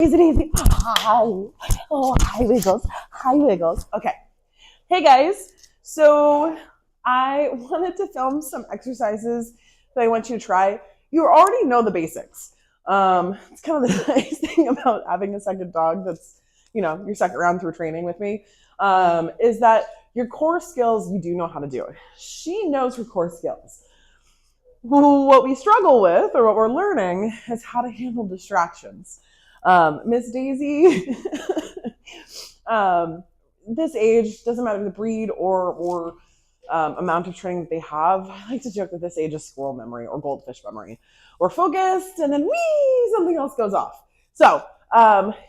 Is it easy? Hi. Oh, hi, Wiggles. Hi, Wiggles. Okay. Hey, guys. So I wanted to film some exercises that I want you to try. You already know the basics. It's kind of the nice thing about having a second dog that's, your second round through training with me, is that your core skills, you do know how to do it. She knows her core skills. What we struggle with, or what we're learning, is how to handle distractions. Miss Daisy, this age, doesn't matter the breed or amount of training that they have. I like to joke that this age is squirrel memory or goldfish memory. We're focused, and then something else goes off. So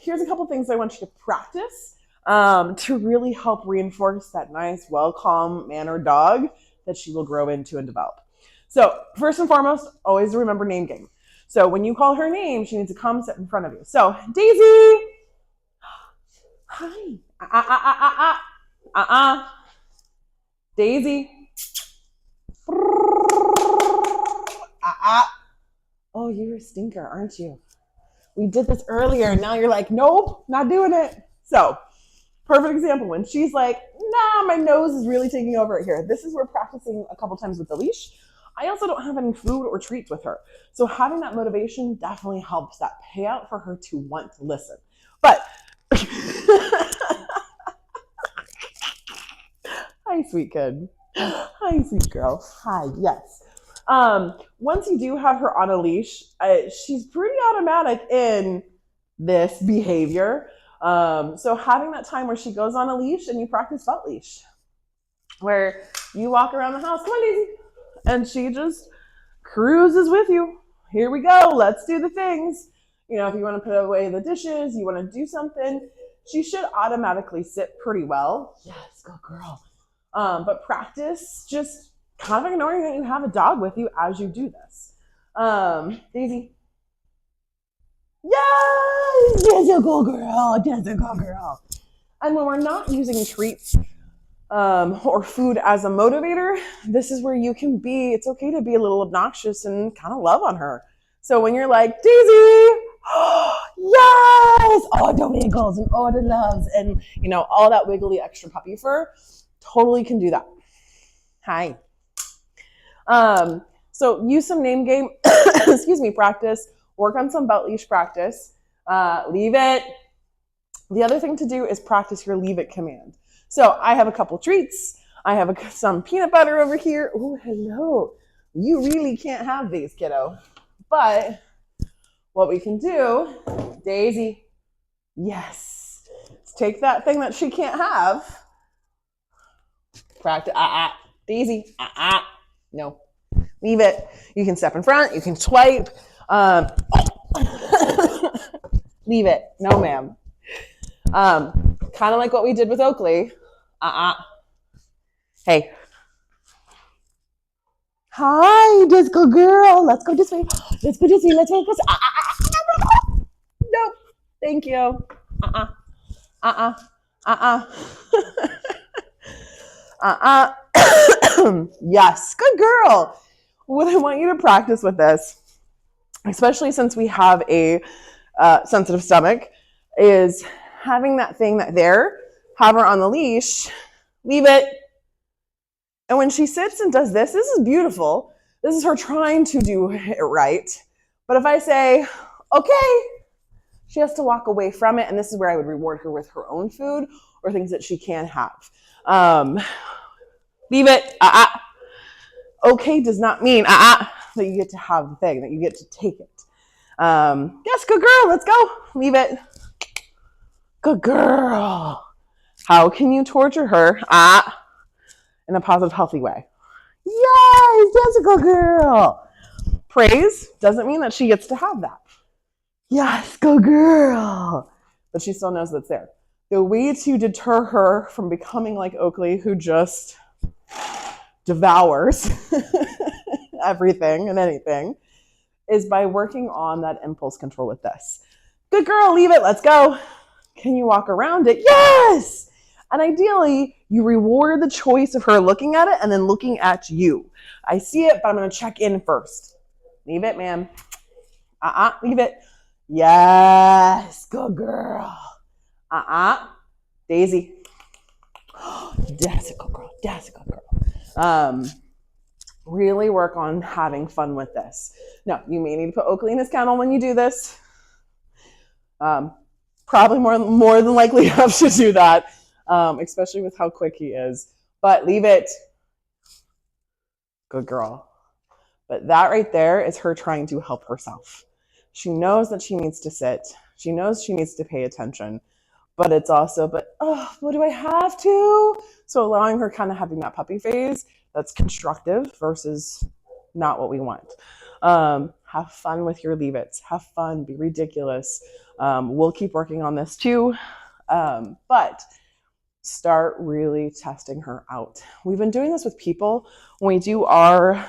here's a couple things I want you to practice to really help reinforce that nice, well-calm-mannered dog that she will grow into and develop. So first and foremost, always remember name game. So when you call her name, she needs to come sit in front of you. So Daisy, hi, Daisy, oh, you're a stinker, aren't you? We did this earlier. Now you're like, nope, not doing it. So perfect example when she's like, nah, my nose is really taking over here. This is where practicing a couple times with the leash. I also don't have any food or treats with her. So having that motivation definitely helps that payout for her to want to listen. But, hi, sweet kid. Hi, sweet girl. Hi, yes. Once you do have her on a leash, she's pretty automatic in this behavior. So having that time where she goes on a leash and you practice belt leash, where you walk around the house, come on, Daisy, and she just cruises with you. Here we go. Let's do the things. If you want to put away the dishes, you want to do something, she should automatically sit pretty well. Yes, go girl. But practice just kind of ignoring that you have a dog with you as you do this. Daisy. Yes, yes, a go girl. Yes, a go girl. And when we're not using treats, or food as a motivator, this is where you can be, it's okay to be a little obnoxious and kind of love on her. So when you're like, Daisy, oh, yes, oh, the wiggles and all the loves and, all that wiggly extra puppy fur, totally can do that. Hi. So use some name game, practice, work on some belt leash practice, leave it. The other thing to do is practice your leave it command. So I have a couple treats. I have some peanut butter over here. Oh, hello. You really can't have these, kiddo. But what we can do, Daisy, yes. Let's take that thing that she can't have. Practice, Daisy, no. Leave it. You can step in front. You can swipe. Leave it. No, ma'am. Kind of like what we did with Oakley. Hey. Hi, disco girl. Let's go this way. Let's go this way. Let's go this way. Nope. Thank you. Yes. Good girl. What I want you to practice with this, especially since we have a sensitive stomach, is having that thing have her on the leash, leave it. And when she sits and does this is beautiful. This is her trying to do it right. But if I say, okay, she has to walk away from it. And this is where I would reward her with her own food or things that she can have. Leave it. Okay does not mean that you get to have the thing, that you get to take it. Yes, good girl. Let's go. Leave it. Good girl. How can you torture her? In a positive, healthy way. Yes, that's a good girl. Praise doesn't mean that she gets to have that. Yes, good girl. But she still knows that's there. The way to deter her from becoming like Oakley, who just devours everything and anything, is by working on that impulse control with this. Good girl, leave it, let's go. Can you walk around it? Yes! And ideally, you reward the choice of her looking at it and then looking at you. I see it, but I'm going to check in first. Leave it, ma'am. Leave it. Yes, good girl. Daisy. That's a good girl. That's a good girl. Really work on having fun with this. Now, you may need to put Oakley in his kennel when you do this. Probably more than likely have to do that, especially with how quick he is. But leave it. Good girl. But that right there is her trying to help herself. She knows that she needs to sit. She knows she needs to pay attention. But it's also, what do I have to? So allowing her kind of having that puppy phase that's constructive versus not what we want. Have fun with your leave its. Have fun. Be ridiculous. We'll keep working on this too. But start really testing her out. We've been doing this with people when we do our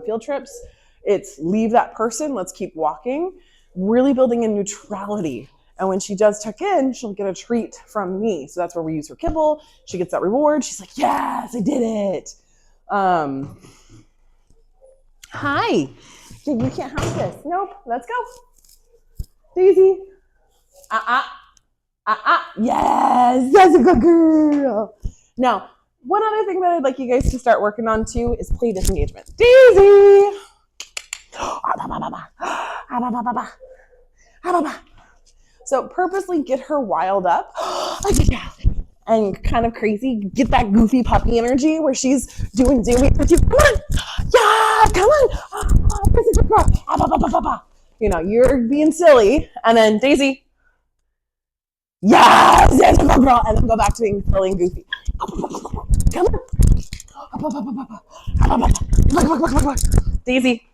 field trips. It's leave that person, let's keep walking, really building in neutrality. And when she does tuck in, she'll get a treat from me. So that's where we use her kibble. She gets that reward. She's like, yes, I did it. Hi. You can't have this. Nope. Let's go. Daisy. Yes, that's a good girl. Now, one other thing that I'd like you guys to start working on too is play disengagement. Daisy. So purposely get her wild up and kind of crazy. Get that goofy puppy energy where she's doing with you. Come on. Yeah, come on. You know, you're being silly. And then Daisy. Yes, there's a good girl. And then go back to being silly and goofy. Come on. Daisy.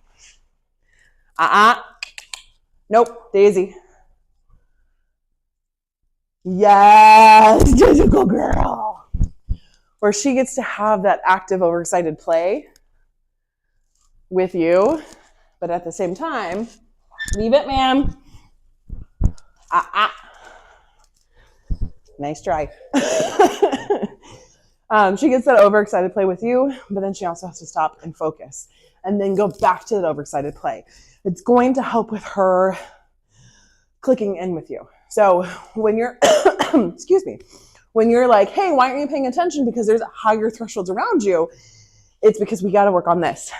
Nope, Daisy. Yes, there's a good girl. Where she gets to have that active, overexcited play with you, but at the same time, leave it, ma'am. Nice try. She gets that overexcited play with you, but then she also has to stop and focus and then go back to that overexcited play. It's going to help with her clicking in with you. So when you're, excuse me, when you're like, hey, why aren't you paying attention? Because there's higher thresholds around you. It's because we got to work on this.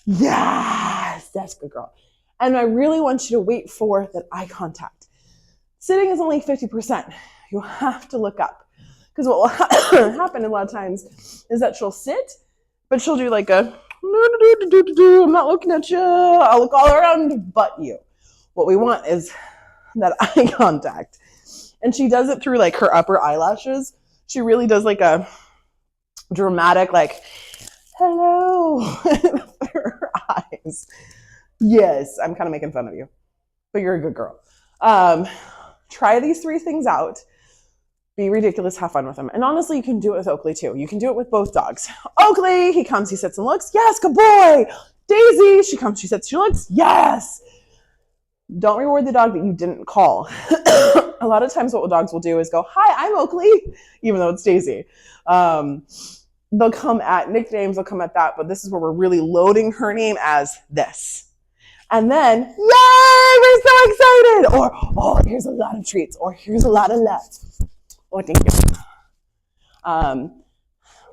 Yes, that's a good girl. And I really want you to wait for that eye contact. Sitting is only 50%. You have to look up. Because what will happen a lot of times is that she'll sit, but she'll do like a, I'm not looking at you. I'll look all around but you. What we want is that eye contact. And she does it through like her upper eyelashes. She really does like a dramatic like, hello, her eyes. Yes, I'm kind of making fun of you, but you're a good girl. Try these 3 things out. Be ridiculous, have fun with them. And honestly, you can do it with Oakley too. You can do it with both dogs. Oakley, he comes, he sits and looks. Yes, good boy. Daisy, she comes, she sits, she looks. Yes. Don't reward the dog that you didn't call. A lot of times what dogs will do is go, hi, I'm Oakley, even though it's Daisy. They'll come at nicknames, they'll come at that, but this is where we're really loading her name as this. And then, yay, we're so excited. Or, oh, here's a lot of treats. Or here's a lot of love. Oh, thank you.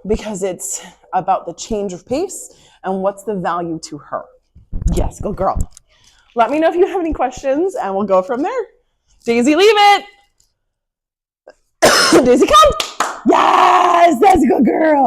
Because it's about the change of pace and what's the value to her. Yes, go girl. Let me know if you have any questions and we'll go from there. Daisy, leave it. Daisy, come. Yes, that's a good girl.